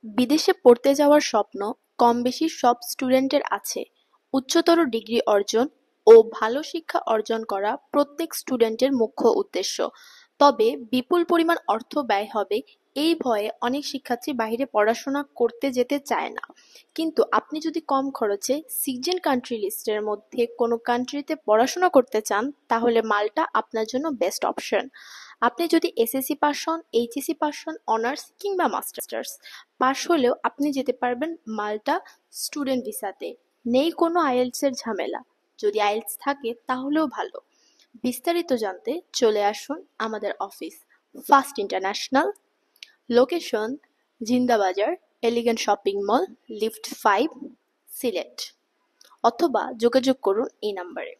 বিদেশে পড়তে যাওয়ার স্বপ্ন কমবেশি সব স্টুডেন্টের আছে। উচ্চতর ডিগ্রি অর্জন ও ভালো শিক্ষা অর্জন করা প্রত্যেক স্টুডেন্টের মুখ্য উদ্দেশ্য। তবে বিপুল পরিমাণ অর্থ ব্যয় হবে এই ভয়ে অনেক শিক্ষার্থী বাইরে পড়াশোনা করতে যেতে চায় না। কিন্তু আপনি যদি কম খরচে সিজন কান্ট্রি লিস্টের মধ্যে কোনো কান্ট্রিতে পড়াশোনা করতে চান, তাহলে মাল্টা আপনার জন্য বেস্ট অপশন। আপনি যদি এসএসসি পাস হন, এইচএসসি পাস হন, অনার্স কিংবা মাস্টার্স পাস হলেও আপনি যেতে পারবেন মাল্টা স্টুডেন্ট ভিসাতে। নেই কোনো আইএলটিএস এর ঝামেলা। যদি আইএলটিএস থাকে তাহলেও ভালো। বিস্তারিত জানতে চলে আসুন আমাদের office, first international, location Zindabazar, elegant shopping mall, lift 5, Sylhet, অথবা যোগাযোগ করুন এই নাম্বারে।